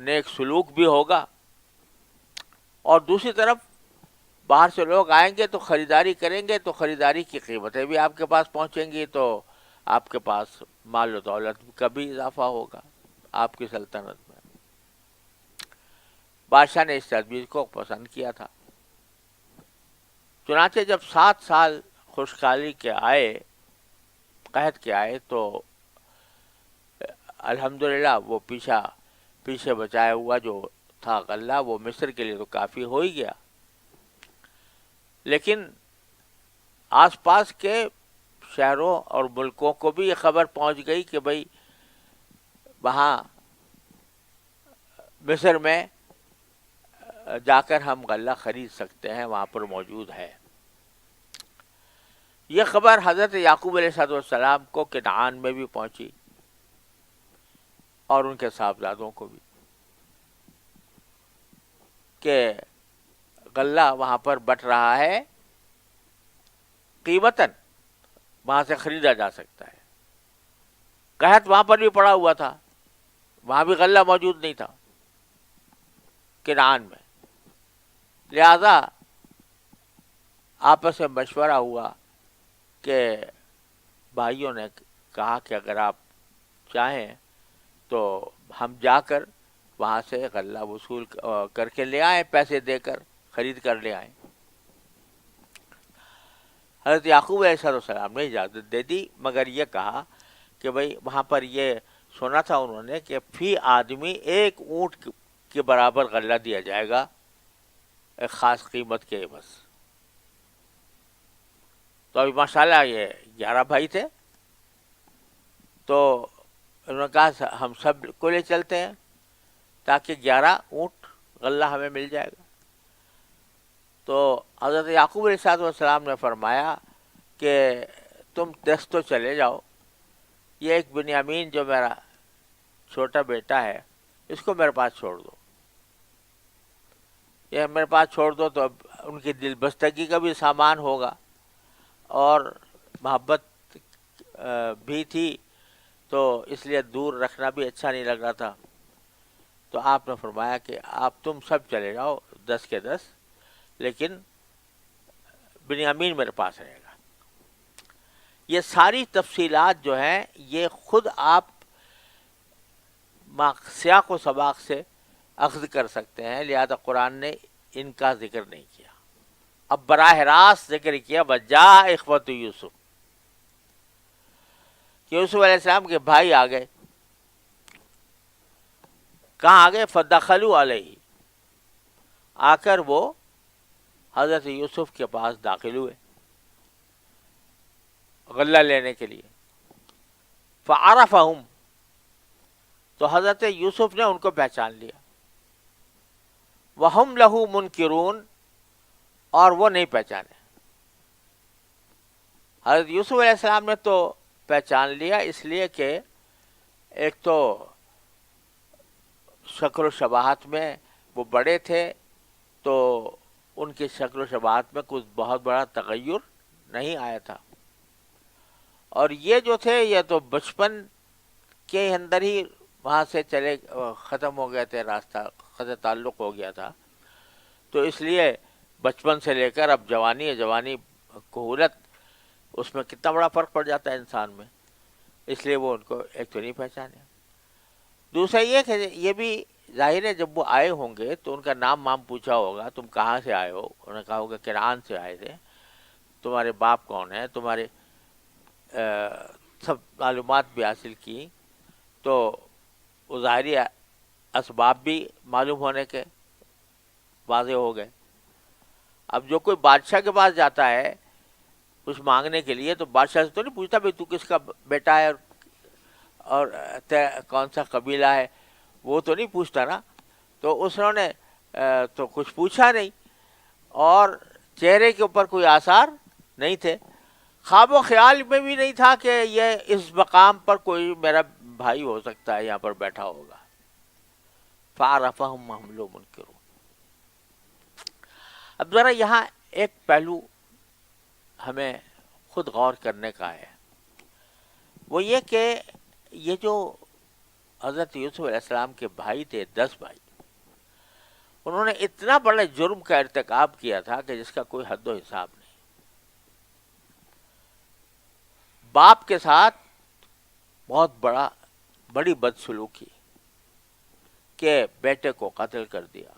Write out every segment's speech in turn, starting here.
نیک سلوک بھی ہوگا، اور دوسری طرف باہر سے لوگ آئیں گے تو خریداری کریں گے، تو خریداری کی قیمتیں بھی آپ کے پاس پہنچیں گی، تو آپ کے پاس مال و دولت کا بھی اضافہ ہوگا آپ کی سلطنت میں۔ بادشاہ نے اس تجویز کو پسند کیا تھا۔ چنانچہ جب 7 سال خوشحالی کے آئے، قحط کے آئے، تو الحمدللہ وہ پیچھے بچایا ہوا جو تھا غلہ، وہ مصر کے لیے تو کافی ہو ہی گیا، لیکن آس پاس کے شہروں اور ملکوں کو بھی یہ خبر پہنچ گئی کہ بھئی وہاں مصر میں جا کر ہم غلہ خرید سکتے ہیں، وہاں پر موجود ہے۔ یہ خبر حضرت یعقوب علیہ السلام کو کنعان میں بھی پہنچی، اور ان کے صاحبزادوں کو بھی، کہ غلہ وہاں پر بٹ رہا ہے، قیمتاً وہاں سے خریدا جا سکتا ہے۔ قحط وہاں پر بھی پڑا ہوا تھا، وہاں بھی غلہ موجود نہیں تھا کنعان میں، لہذا آپس میں مشورہ ہوا کہ بھائیوں نے کہا کہ اگر آپ چاہیں تو ہم جا کر وہاں سے غلہ وصول کر کے لے آئیں، پیسے دے کر خرید کر لے آئیں۔ حضرت یعقوب علیہ السلام نے اجازت دے دی، مگر یہ کہا کہ بھئی وہاں پر یہ سنا تھا انہوں نے کہ فی آدمی 1 اونٹ کے برابر غلہ دیا جائے گا، ایک خاص قیمت کے بس۔ تو ابھی ماشاءاللہ یہ 11 بھائی تھے، تو انہوں نے کہا ہم سب کو لے چلتے ہیں تاکہ 11 اونٹ غلہ ہمیں مل جائے گا۔ تو حضرت یعقوب علیہ السلام نے فرمایا کہ تم 10 تو چلے جاؤ، یہ ایک بنیامین جو میرا چھوٹا بیٹا ہے اس کو میرے پاس چھوڑ دو، یہ میرے پاس چھوڑ دو، تو اب ان کی دل بستگی کا بھی سامان ہوگا، اور محبت بھی تھی، تو اس لیے دور رکھنا بھی اچھا نہیں لگ رہا تھا۔ تو آپ نے فرمایا کہ تم سب چلے جاؤ 10 کے 10، لیکن بنیامین میرے پاس رہے گا۔ یہ ساری تفصیلات جو ہیں یہ خود آپ سیاق و سباق سے اخذ کر سکتے ہیں، لہذا قرآن نے ان کا ذکر نہیں کیا۔ اب براہ راست ذکر کیا وَجَاءَ إِخْوَةُ یوسف، کہ یوسف علیہ السلام کے بھائی آ گئے۔ کہاں آ گئے؟ فَدَخَلُوا عَلَيْهِ، آ کر وہ حضرت یوسف کے پاس داخل ہوئے غلہ لینے کے لیے۔ فَعَرَفَهُمْ، تو حضرت یوسف نے ان کو پہچان لیا۔ وَهُمْ لَهُ مُنْكِرُونَ، اور وہ نہیں پہچانے۔ حضرت یوسف علیہ السلام نے تو پہچان لیا، اس لیے کہ ایک تو شکل و شباہت میں وہ بڑے تھے، تو ان کی شکل و شباہت میں کچھ بہت بڑا تغیر نہیں آیا تھا، اور یہ جو تھے یہ تو بچپن کے اندر ہی وہاں سے چلے ختم ہو گئے تھے، راستہ خط تعلق ہو گیا تھا، تو اس لیے بچپن سے لے کر اب جوانی کہولت، اس میں کتنا بڑا فرق پڑ جاتا ہے انسان میں، اس لیے وہ ان کو ایک تو نہیں پہچانے۔ دوسرا یہ کہ یہ بھی ظاہر ہے جب وہ آئے ہوں گے تو ان کا نام پوچھا ہوگا، تم کہاں سے آئے ہو، انہوں نے کہا ہوگا کنعان سے آئے تھے، تمہارے باپ کون ہیں، تمہارے سب معلومات بھی حاصل کی، تو وہ ظاہری اسباب بھی معلوم ہونے کے واضح ہو گئے۔ اب جو کوئی بادشاہ کے پاس جاتا ہے کچھ مانگنے کے لیے تو بادشاہ سے تو نہیں پوچھتا بھائی تو کس کا بیٹا ہے اور کون سا قبیلہ ہے، وہ تو نہیں پوچھتا نا۔ تو انہوں نے تو کچھ پوچھا نہیں، اور چہرے کے اوپر کوئی آثار نہیں تھے، خواب و خیال میں بھی نہیں تھا کہ یہ اس مقام پر کوئی میرا بھائی ہو سکتا ہے یہاں پر بیٹھا ہوگا۔ فَعَرَفَهُمْ وَهُمْ لَهُ مُنْكِرُونَ۔ اب ذرا یہاں ایک پہلو ہمیں خود غور کرنے کا ہے، وہ یہ کہ یہ جو حضرت یوسف علیہ السلام کے بھائی تھے 10 بھائی. انہوں نے اتنا بڑے جرم کا ارتکاب کیا تھا کہ جس کا کوئی حد و حساب نہیں. باپ کے ساتھ بہت بڑی بدسلوکی کہ بیٹے کو قتل کر دیا،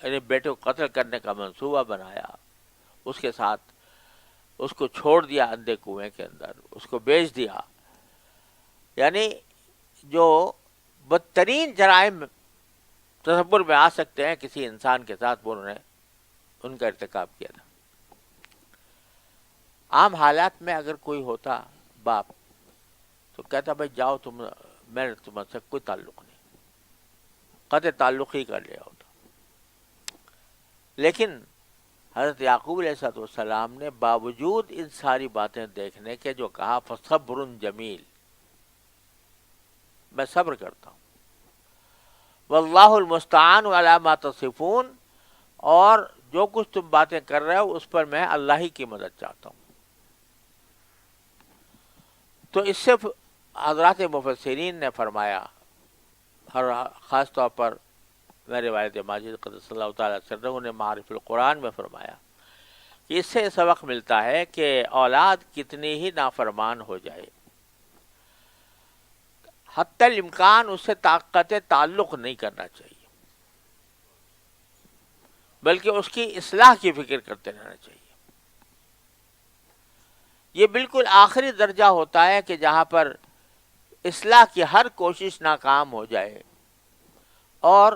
یعنی بیٹے کو قتل کرنے کا منصوبہ بنایا، اس کے ساتھ اس کو چھوڑ دیا اندھے کنویں کے اندر، اس کو بیچ دیا. یعنی جو بدترین جرائم تصور میں آ سکتے ہیں کسی انسان کے ساتھ، وہ انہوں نے ان کا ارتکاب کیا تھا. عام حالات میں اگر کوئی ہوتا باپ تو کہتا بھائی جاؤ تم، میرے تم سے کوئی تعلق نہیں، قطع تعلق ہی کر لیا ہوتا. لیکن حضرت یعقوب علیہ السلام نے باوجود ان ساری باتیں دیکھنے کے جو کہا فصبر جمیل، میں صبر کرتا ہوں، واللہ المستعان علی ما تصفون، اور جو کچھ تم باتیں کر رہے ہو اس پر میں اللہ ہی کی مدد چاہتا ہوں. تو اس سے حضرات مفسرین نے فرمایا، خاص طور پر میرے والد ماجد قدس اللہ تعالیٰ سرہ نے معارف القرآن میں فرمایا کہ اس سے یہ سبق ملتا ہے کہ اولاد کتنی ہی نافرمان ہو جائے، حتی الامکان اس سے طاقت تعلق نہیں کرنا چاہیے، بلکہ اس کی اصلاح کی فکر کرتے رہنا چاہیے. یہ بالکل آخری درجہ ہوتا ہے کہ جہاں پر اصلاح کی ہر کوشش ناکام ہو جائے اور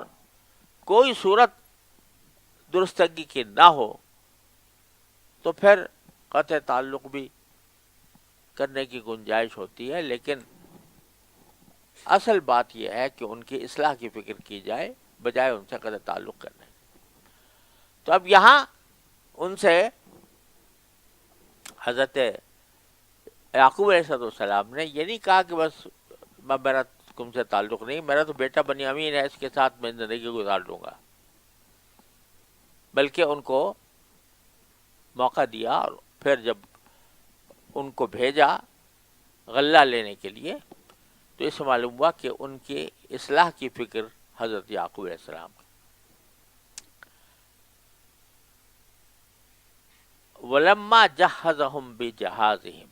کوئی صورت درستگی کی نہ ہو، تو پھر قطع تعلق بھی کرنے کی گنجائش ہوتی ہے. لیکن اصل بات یہ ہے کہ ان کی اصلاح کی فکر کی جائے بجائے ان سے قطع تعلق کرنے. تو اب یہاں ان سے حضرت یعقوب علیہ السلام نے یہ نہیں کہا کہ بس میرا تم سے تعلق نہیں، میرا تو بیٹا بنیامین ہے، اس کے ساتھ میں زندگی گزار لوں گا، بلکہ ان کو موقع دیا. اور پھر جب ان کو بھیجا غلہ لینے کے لیے تو اس سے معلوم ہوا کہ ان کی اصلاح کی فکر حضرت یعقوب علیہ السلام کی. وَلَمَّا جَهَّزَهُمْ بِجَهَازِهِمْ،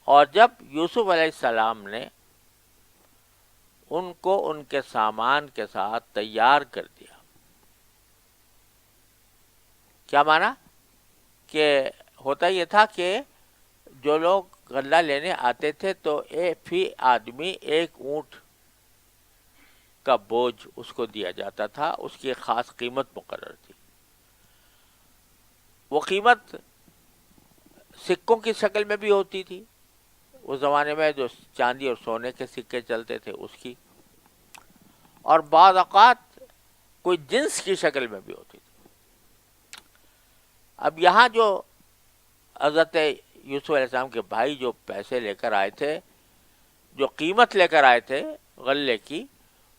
اور جب یوسف علیہ السلام نے ان کو ان کے سامان کے ساتھ تیار کر دیا. کیا مانا کہ ہوتا یہ تھا کہ جو لوگ غلہ لینے آتے تھے تو فی آدمی ایک اونٹ کا بوجھ اس کو دیا جاتا تھا، اس کی ایک خاص قیمت مقرر تھی. وہ قیمت سکوں کی شکل میں بھی ہوتی تھی، اس زمانے میں جو چاندی اور سونے کے سکے چلتے تھے اس کی، اور بعض اوقات کوئی جنس کی شکل میں بھی ہوتی تھی. اب یہاں جو حضرت یوسف علیہ السلام کے بھائی جو پیسے لے کر آئے تھے، جو قیمت لے کر آئے تھے غلے کی،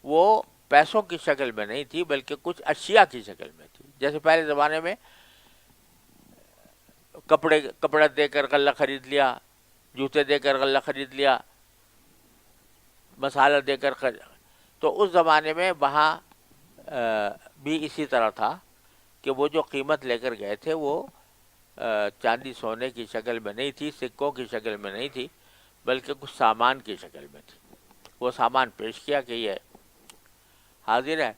وہ پیسوں کی شکل میں نہیں تھی بلکہ کچھ اشیاء کی شکل میں تھی. جیسے پہلے زمانے میں کپڑا دے کر غلہ خرید لیا، جوتے دے کر غلہ خرید لیا، مسالہ دے کر تو اس زمانے میں وہاں بھی اسی طرح تھا کہ وہ جو قیمت لے کر گئے تھے وہ چاندی سونے کی شکل میں نہیں تھی، سکوں کی شکل میں نہیں تھی، بلکہ کچھ سامان کی شکل میں تھی. وہ سامان پیش کیا کہ یہ حاضر ہے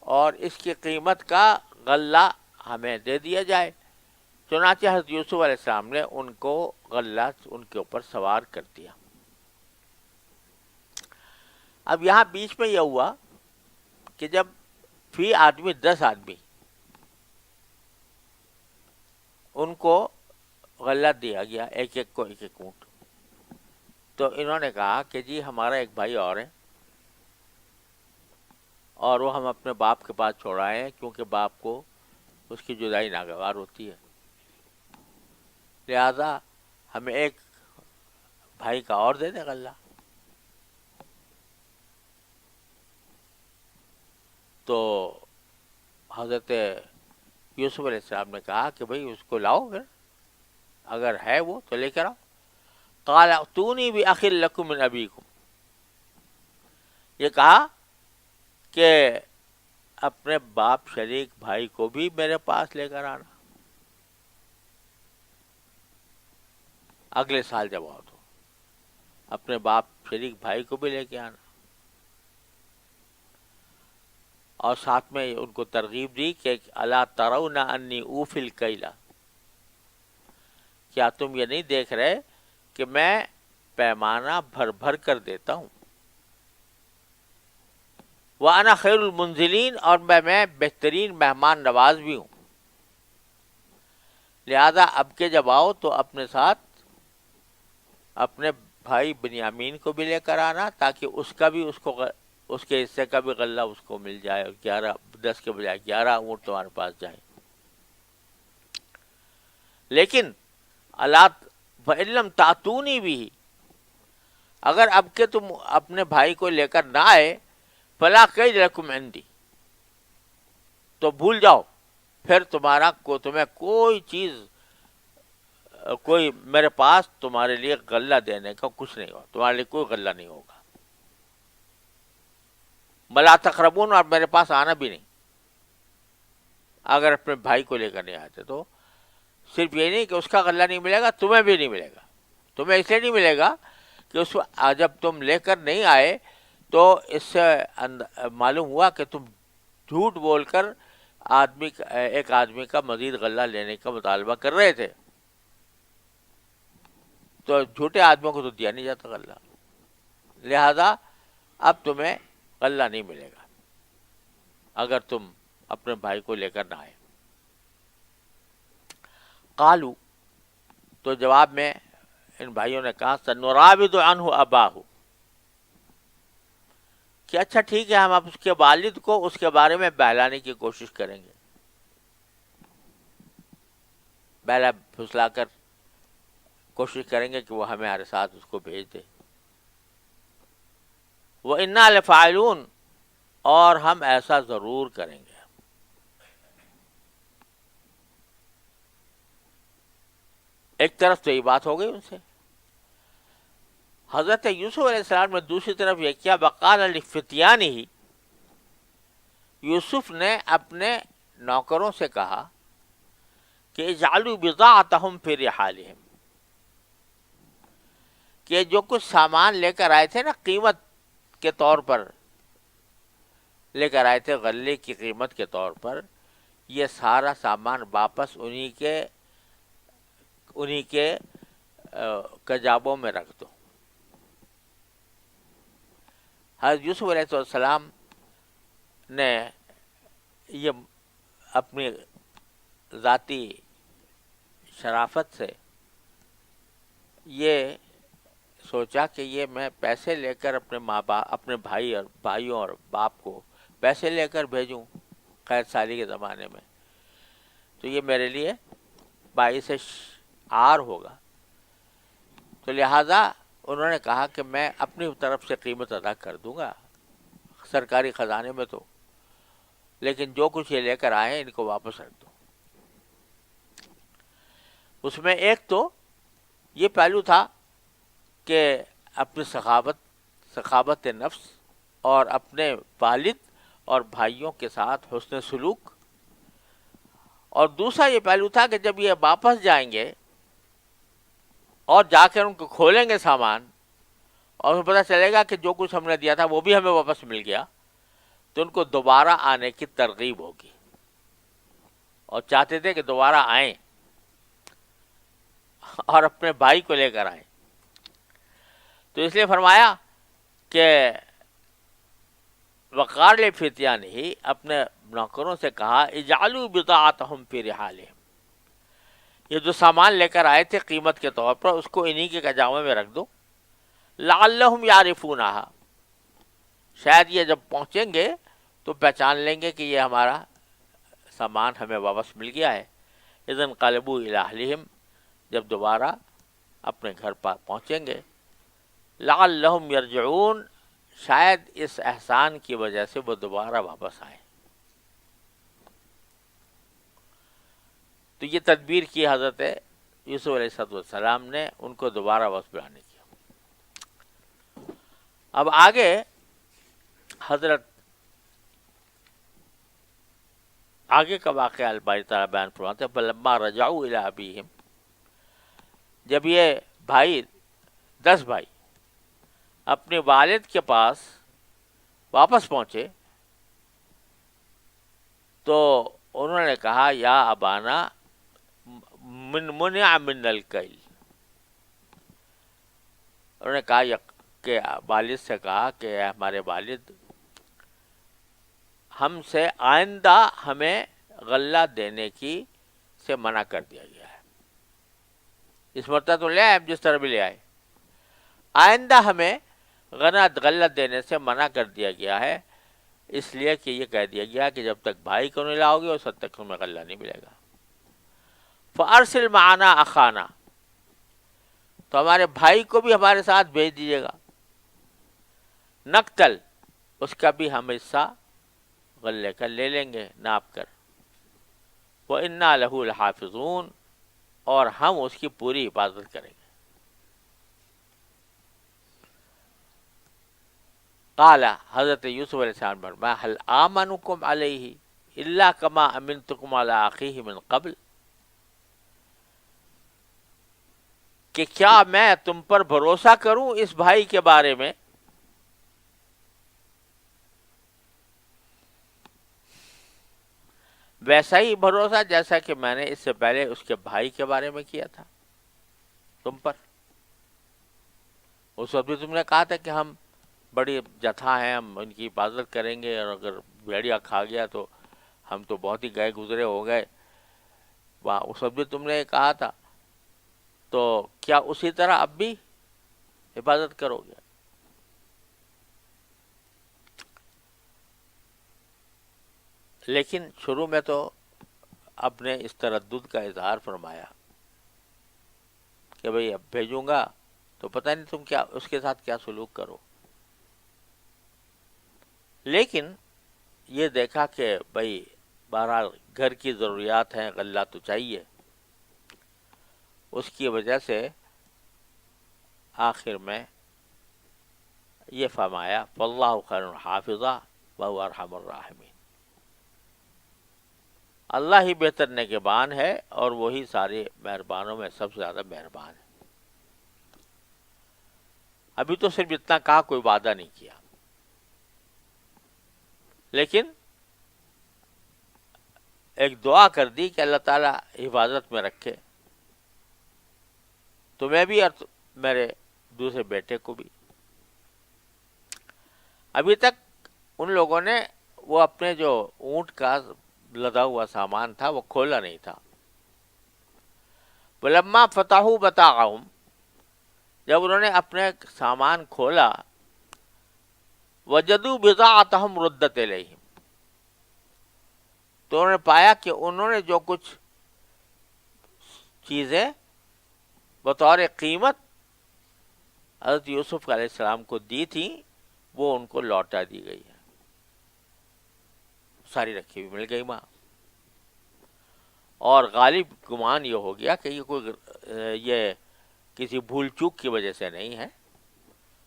اور اس کی قیمت کا غلہ ہمیں دے دیا جائے. چنانچہ حضرت یوسف علیہ السلام نے ان کو غلہ ان کے اوپر سوار کر دیا. اب یہاں بیچ میں یہ ہوا کہ جب فی آدمی 10 آدمی ان کو غلہ دیا گیا، ایک ایک کو ایک ایک اونٹ، تو انہوں نے کہا کہ جی ہمارا ایک بھائی اور ہے اور وہ ہم اپنے باپ کے پاس چھوڑ آئے ہیں، کیونکہ باپ کو اس کی جدائی ناگوار ہوتی ہے، لہذا ہمیں ایک بھائی کا اور دے دیں غلہ. تو حضرت یوسف علیہ السلام نے کہا کہ بھئی اس کو لاؤ، پھر اگر ہے وہ تو لے کر آؤ. قال ائتونی بأخ لکم من ابیکم، یہ کہا کہ اپنے باپ شریک بھائی کو بھی میرے پاس لے کر آنا اگلے سال جب آؤ تو، اپنے باپ شریک بھائی کو بھی لے کے آنا، اور ساتھ میں ان کو ترغیب دی کہ الا ترون انی اوفی الکیل، کیا تم یہ نہیں دیکھ رہے کہ میں پیمانہ بھر بھر کر دیتا ہوں، وَأَنَا خَيْرُ الْمُنزِلِينَ، اور میں بہترین مہمان نواز بھی ہوں، لہذا اب کے جب آؤ تو اپنے ساتھ اپنے بھائی بنیامین کو بھی لے کر آنا، تاکہ اس کا بھی اس کے حصے کا بھی غلہ اس کو مل جائے، اور 10 کے بجائے 11 اونٹ تمہارے پاس جائیں۔ لیکن فَإِن لَّمْ تَأْتُونِي بِهِ، اگر اب کے تم اپنے بھائی کو لے کر نہ آئے، فَلَا كَيْدَ لَكُمْ عِندِي، تو بھول جاؤ، پھر تمہیں کوئی چیز، کوئی میرے پاس تمہارے لیے غلہ دینے کا کچھ نہیں ہوگا، تمہارے لیے کوئی غلہ نہیں ہوگا، وَلَا تَقْرَبُونَ، اور میرے پاس آنا بھی نہیں، اگر اپنے بھائی کو لے کر نہیں آتے تو صرف یہ نہیں کہ اس کا غلہ نہیں ملے گا، تمہیں بھی نہیں ملے گا، تمہیں اس لیے نہیں ملے گا کہ جب تم لے کر نہیں آئے تو اس سے معلوم ہوا کہ تم جھوٹ بول کر ایک آدمی کا مزید غلہ لینے کا مطالبہ کر رہے تھے، تو جھوٹے آدمیوں کو تو دیا نہیں جاتا غلہ، لہذا اب تمہیں غلہ نہیں ملے گا اگر تم اپنے بھائی کو لے کر نہ آئے۔ قالو، تو جواب میں ان بھائیوں نے کہا سنراود عنہ اباہ، کہ اچھا ٹھیک ہے، ہم اب اس کے والد کو اس کے بارے میں بہلانے کی کوشش کریں گے، بہلا پھسلا کر کوشش کریں گے کہ وہ ہمارے ساتھ اس کو بھیج دے، وَإِنَّا لَفَاعِلُونَ، اور ہم ایسا ضرور کریں گے۔ ایک طرف تو یہ بات ہو گئی ان سے، حضرت یوسف علیہ السلام نے دوسری طرف یہ کیا، وقال لفتیانہ، یوسف نے اپنے نوکروں سے کہا کہ اجعلوا بضاعتہم فی رحالہم، کہ جو کچھ سامان لے کر آئے تھے نا قیمت کے طور پر، لے کر آئے تھے غلے کی قیمت کے طور پر، یہ سارا سامان واپس انہی کے کجابوں میں رکھ دو۔ حضرت یوسف علیہ السلام نے یہ اپنی ذاتی شرافت سے یہ سوچا کہ یہ میں پیسے لے کر اپنے بھائیوں اور باپ کو پیسے لے کر بھیجوں قید سالی کے زمانے میں، تو یہ میرے لیے باعث عار ہوگا، تو لہذا انہوں نے کہا کہ میں اپنی طرف سے قیمت ادا کر دوں گا سرکاری خزانے میں، تو لیکن جو کچھ یہ لے کر آئے ان کو واپس رکھ دو۔ اس میں ایک تو یہ پہلو تھا کہ اپنی سخاوت نفس اور اپنے والد اور بھائیوں کے ساتھ حسن سلوک، اور دوسرا یہ پہلو تھا کہ جب یہ واپس جائیں گے اور جا کر ان کو کھولیں گے سامان، اور انہیں پتہ چلے گا کہ جو کچھ ہم نے دیا تھا وہ بھی ہمیں واپس مل گیا، تو ان کو دوبارہ آنے کی ترغیب ہوگی، اور چاہتے تھے کہ دوبارہ آئیں اور اپنے بھائی کو لے کر آئیں، تو اس لیے فرمایا کہ وقال لفتیانہ، اپنے نوکروں سے کہا اجعلوا بضاعتہم فی رحالہم، یہ جو سامان لے کر آئے تھے قیمت کے طور پر اس کو انہی کے کجاوے میں رکھ دو، لعلہم یعرفونہا، شاید یہ جب پہنچیں گے تو پہچان لیں گے کہ یہ ہمارا سامان ہمیں واپس مل گیا ہے، اذا انقلبوا الی اہلہم، جب دوبارہ اپنے گھر پر پہنچیں گے، لعلہم یرجعون، شاید اس احسان کی وجہ سے وہ دوبارہ واپس آئیں۔ تو یہ تدبیر کی حضرت یوسف علیہ السلام نے ان کو دوبارہ واپس بلانے کی۔ اب آگے حضرت آگے کا واقعہ الباری تعالیٰ بیان فرماتے ہیں فلما رجعوا الی ابیہم، جب یہ بھائی 10 بھائی اپنے والد کے پاس واپس پہنچے تو انہوں نے کہا یا ابانا منع من الکیل، انہوں نے کہا کہ والد سے کہا کہ اے ہمارے والد، ہم سے آئندہ ہمیں غلہ دینے کی سے منع کر دیا گیا ہے. اس مرتبہ تو لے آئے جس طرح بھی لے آئے، آئندہ ہمیں غلہ دینے سے منع کر دیا گیا ہے، اس لیے کہ یہ کہہ دیا گیا کہ جب تک بھائی کو نہیں لاؤ گے اس حد تک تمہیں غلہ نہیں ملے گا. فارسل معنا اخانا، تو ہمارے بھائی کو بھی ہمارے ساتھ بھیج دیجیے گا، نقتل، اس کا بھی ہم حصہ غلے کا لے لیں گے ناپ کر. وَإِنَّا لَهُ لَحَافِظُونَ، اور ہم اس کی پوری حفاظت کریں گے. قال، حضرت یوسف علیہ السلام فرمایا هل آمنکم علیہ الا کما امنتکم علی اخیہ من قبل، کہ کیا میں تم پر بھروسہ کروں اس بھائی کے بارے میں ویسا ہی بھروسہ جیسا کہ میں نے اس سے پہلے اس کے بھائی کے بارے میں کیا تھا تم پر. اس وقت بھی تم نے کہا تھا کہ ہم بڑی جتھا ہیں، ہم ان کی حفاظت کریں گے، اور اگر بھیڑیا کھا گیا تو ہم تو بہت ہی گئے گزرے ہو گئے. اس وقت بھی تم نے کہا تھا، تو کیا اسی طرح اب بھی حفاظت کرو گے؟ لیکن شروع میں تو اپنے اس تردد کا اظہار فرمایا کہ بھئی اب بھیجوں گا تو پتہ نہیں تم کیا اس کے ساتھ کیا سلوک کرو. لیکن یہ دیکھا کہ بھئی بہرحال گھر کی ضروریات ہیں، غلہ تو چاہیے، اس کی وجہ سے آخر میں یہ فرمایا واللہ خیر حافظہ وہو ارحم الراحمین، اللہ ہی بہتر نگہبان ہے اور وہی سارے مہربانوں میں سب سے زیادہ مہربان ہے. ابھی تو صرف اتنا کہا، کوئی وعدہ نہیں کیا، لیکن ایک دعا کر دی کہ اللہ تعالیٰ حفاظت میں رکھے تمہیں بھی اور میرے دوسرے بیٹے کو بھی. ابھی تک ان لوگوں نے وہ اپنے جو اونٹ کا لدا ہوا سامان تھا وہ کھولا نہیں تھا. ولما فتحوا متاعهم، جب انہوں نے اپنے سامان کھولا، وجدوا بضاعتهم ردت الیہم، تو انہوں نے پایا کہ انہوں نے جو کچھ چیزیں بطور قیمت حضرت یوسف علیہ السلام کو دی تھیں وہ ان کو لوٹا دی گئی ہے، ساری رکھی ہوئی مل گئی وہاں. اور غالب گمان یہ ہو گیا کہ یہ کسی بھول چوک کی وجہ سے نہیں ہے،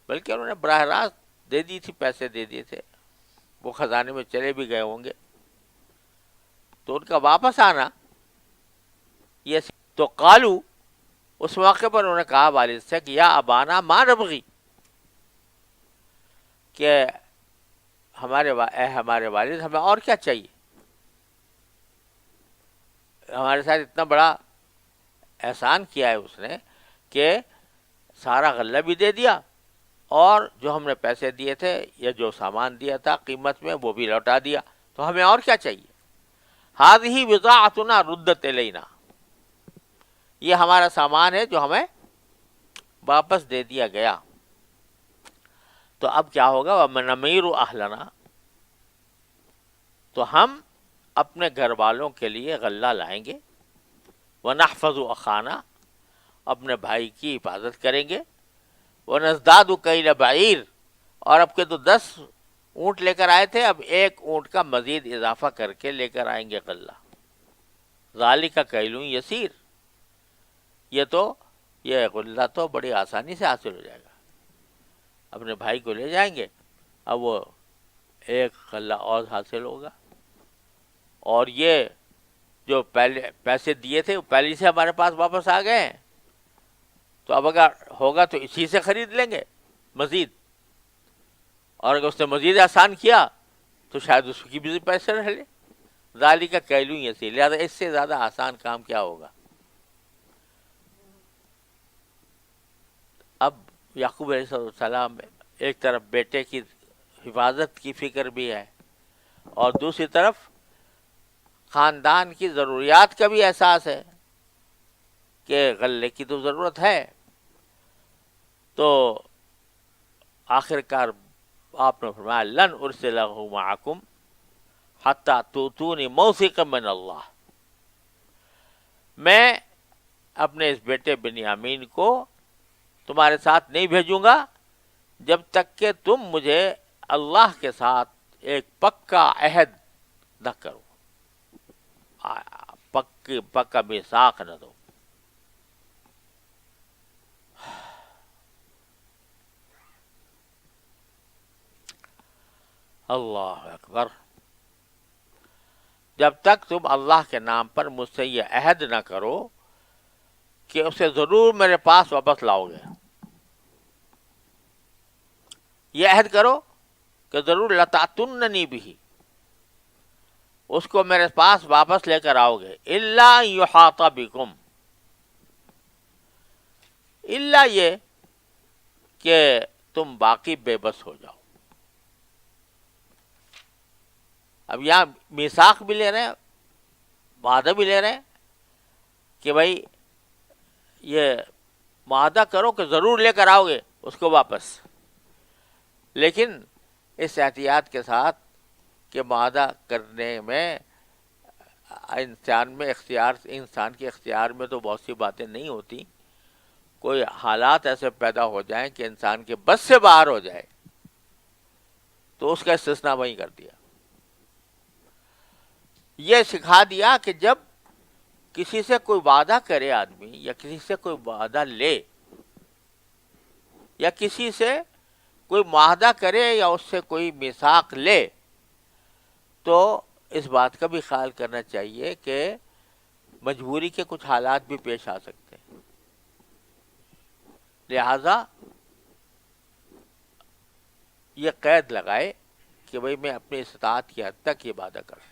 بلکہ انہوں نے براہ راست دے دی تھی، پیسے دے دیے تھے، وہ خزانے میں چلے بھی گئے ہوں گے، تو ان کا واپس آنا یہ تو قالو، اس موقع پر انہوں نے کہا والد سے کہ یا ابانا ما نبغی، کہ ہمارے والد ہمیں اور کیا چاہیے، ہمارے ساتھ اتنا بڑا احسان کیا ہے اس نے کہ سارا غلہ بھی دے دیا اور جو ہم نے پیسے دیے تھے یا جو سامان دیا تھا قیمت میں وہ بھی لوٹا دیا، تو ہمیں اور کیا چاہیے. ہذہ بضاعتنا ردت الینا، یہ ہمارا سامان ہے جو ہمیں واپس دے دیا گیا. تو اب کیا ہوگا وَنَمِيرُ أَهْلَنَا، تو ہم اپنے گھر والوں کے لیے غلہ لائیں گے، وَنَحْفَظُ أَخَانَا، اپنے بھائی کی حفاظت کریں گے، وَنَزْدَادُ كَيْلَ بَعِيرٍ، اور اب کے تو 10 اونٹ لے کر آئے تھے، اب 1 اونٹ کا مزید اضافہ کر کے لے کر آئیں گے غلہ. ذَلِكَ كَيْلٌ يَسِيرٌ، یہ غلہ تو بڑی آسانی سے حاصل ہو جائے گا. اپنے بھائی کو لے جائیں گے، اب وہ ایک غلہ اور حاصل ہوگا، اور یہ جو پہلے پیسے دیے تھے وہ پہلے سے ہمارے پاس واپس آ گئے ہیں، تو اب اگر ہوگا تو اسی سے خرید لیں گے مزید، اور اگر اس نے مزید آسان کیا تو شاید اس کی بھی پیسے رہ لے. ذالک کیل یسیر، لہٰذا اس سے زیادہ آسان کام کیا ہوگا. اب یعقوب علیہ السلام ایک طرف بیٹے کی حفاظت کی فکر بھی ہے، اور دوسری طرف خاندان کی ضروریات کا بھی احساس ہے کہ غلے کی تو ضرورت ہے. تو آخر کار آپ نے فرمایا لن ارسلہ معکم حتی توتونی موثقا من اللہ، میں اپنے اس بیٹے بنیامین کو تمہارے ساتھ نہیں بھیجوں گا جب تک کہ تم مجھے اللہ کے ساتھ ایک پکا عہد نہ کرو، پکا میثاق نہ دو. اللہ اکبر. جب تک تم اللہ کے نام پر مجھ سے یہ عہد نہ کرو کہ اسے ضرور میرے پاس واپس لاؤ گے، یہ عہد کرو کہ ضرور لتاتوننی بھی، اس کو میرے پاس واپس لے کر آؤ گے. الا یحاط بکم، الا یہ کہ تم باقی بے بس ہو جاؤ. اب یہاں میثاق بھی لے رہے ہیں، وعدہ بھی لے رہے ہیں کہ بھائی یہ معاہدہ کرو کہ ضرور لے کر آؤ گے اس کو واپس، لیکن اس احتیاط کے ساتھ کہ معاہدہ کرنے میں انسان کے اختیار میں تو بہت سی باتیں نہیں ہوتی، کوئی حالات ایسے پیدا ہو جائیں کہ انسان کے بس سے باہر ہو جائے تو اس کا استثناء وہیں کر دیا. یہ سکھا دیا کہ جب کسی سے کوئی وعدہ کرے آدمی، یا کسی سے کوئی وعدہ لے، یا کسی سے کوئی معاہدہ کرے، یا اس سے کوئی میثاق لے، تو اس بات کا بھی خیال کرنا چاہیے کہ مجبوری کے کچھ حالات بھی پیش آ سکتے ہیں. لہذا یہ قید لگائے کہ بھئی میں اپنی استطاعت کی حد تک یہ وعدہ کرتا ہوں،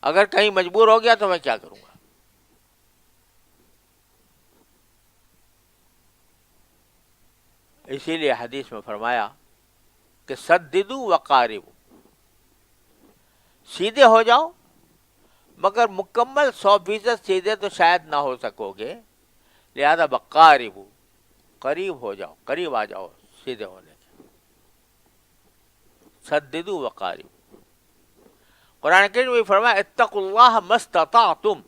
اگر کہیں مجبور ہو گیا تو میں کیا کروں گا. اسی لیے حدیث میں فرمایا کہ سددو وقاربو، سیدھے ہو جاؤ، مگر مکمل 100% سیدھے تو شاید نہ ہو سکو گے، لہذا وقاربو، قریب ہو جاؤ، قریب آ جاؤ سیدھے ہونے کے. سددو وقاربو. قرآن کریم میں فرمایا اتقوا اللہ ما استطعتم،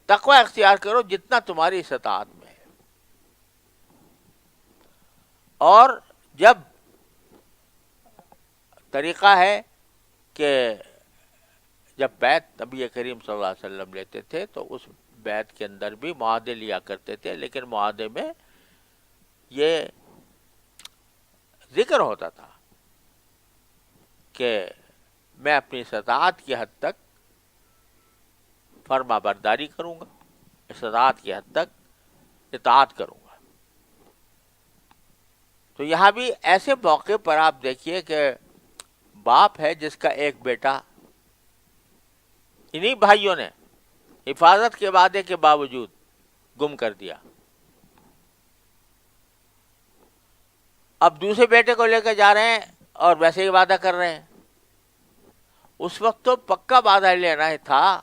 تقوی اختیار کرو جتنا تمہاری استطاعت میں ہے. اور جب طریقہ ہے کہ جب بیعت نبی کریم صلی اللہ علیہ وسلم لیتے تھے تو اس بیعت کے اندر بھی معاہدے لیا کرتے تھے، لیکن معاہدے میں یہ ذکر ہوتا تھا کہ میں اپنی استطاعت کی حد تک فرما برداری کروں گا، استطاعت کی حد تک اطاعت کروں گا. تو یہاں بھی ایسے موقع پر آپ دیکھیے کہ باپ ہے جس کا ایک بیٹا انہی بھائیوں نے حفاظت کے وعدے کے باوجود گم کر دیا. اب دوسرے بیٹے کو لے کے جا رہے ہیں اور ویسے ہی وعدہ کر رہے ہیں. اس وقت تو پکا وعدہ لینا ہی تھا،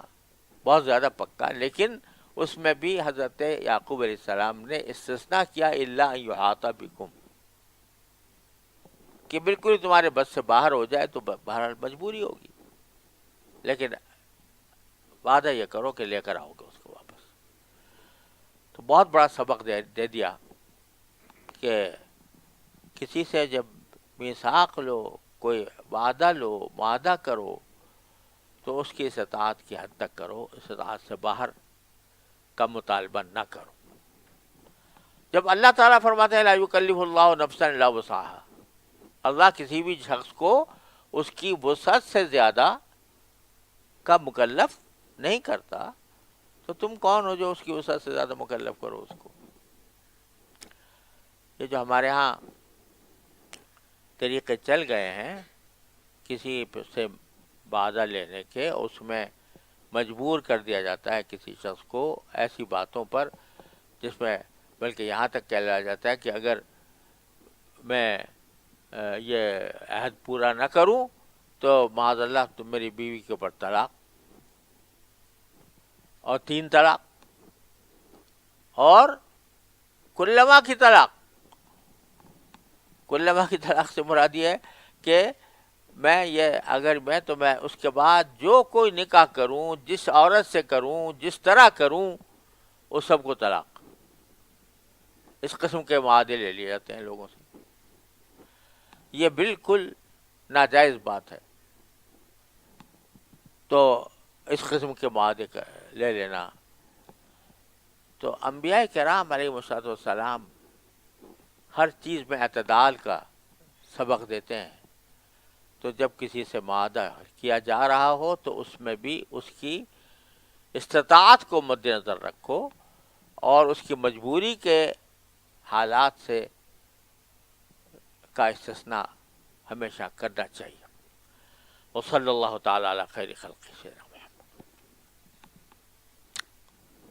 بہت زیادہ پکا، لیکن اس میں بھی حضرت یعقوب علیہ السلام نے استثناء کیا الا ان یحاط بکم، کہ بالکل تمہارے بس سے باہر ہو جائے تو بہرحال مجبوری ہوگی، لیکن وعدہ یہ کرو کہ لے کر آؤ گے اس کو واپس. تو بہت بڑا سبق دے دیا کہ کسی سے جب میثاق لو، کوئی وعدہ لو، معاہدہ کرو، تو اس کی استطاعت کی حد تک کرو، استطاعت سے باہر کا مطالبہ نہ کرو. جب اللہ تعالیٰ فرماتے ہیں لا یکلف اللہ نفسا الا وسعها، اللہ کسی بھی شخص کو اس کی وسعت سے زیادہ کا مکلف نہیں کرتا، تو تم کون ہو جو اس کی وسعت سے زیادہ مکلف کرو اس کو؟ یہ جو ہمارے ہاں طریقے چل گئے ہیں کسی سے وعدہ لینے کے، اس میں مجبور کر دیا جاتا ہے کسی شخص کو ایسی باتوں پر جس میں، بلکہ یہاں تک کہا جاتا ہے کہ اگر میں یہ عہد پورا نہ کروں تو معاذ اللہ تم میری بیوی کے اوپر طلاق، اور 3 طلاق، اور کلما کی طلاق۔ کلما کی طلاق سے مراد یہ ہے کہ میں اس کے بعد جو کوئی نکاح کروں، جس عورت سے کروں، جس طرح کروں، اس سب کو طلاق۔ اس قسم کے معاہدے لے لیے جاتے ہیں لوگوں سے، یہ بالکل ناجائز بات ہے۔ تو اس قسم کے معاہدے لے لینا، تو انبیاء کرام علیہ السلام ہر چیز میں اعتدال کا سبق دیتے ہیں۔ تو جب کسی سے معاہدہ کیا جا رہا ہو تو اس میں بھی اس کی استطاعت کو مد نظر رکھو، اور اس کی مجبوری کے حالات سے کا استثناء ہمیشہ کرنا چاہیے۔ وصلی اللہ تعالی علی خیر خلقہ۔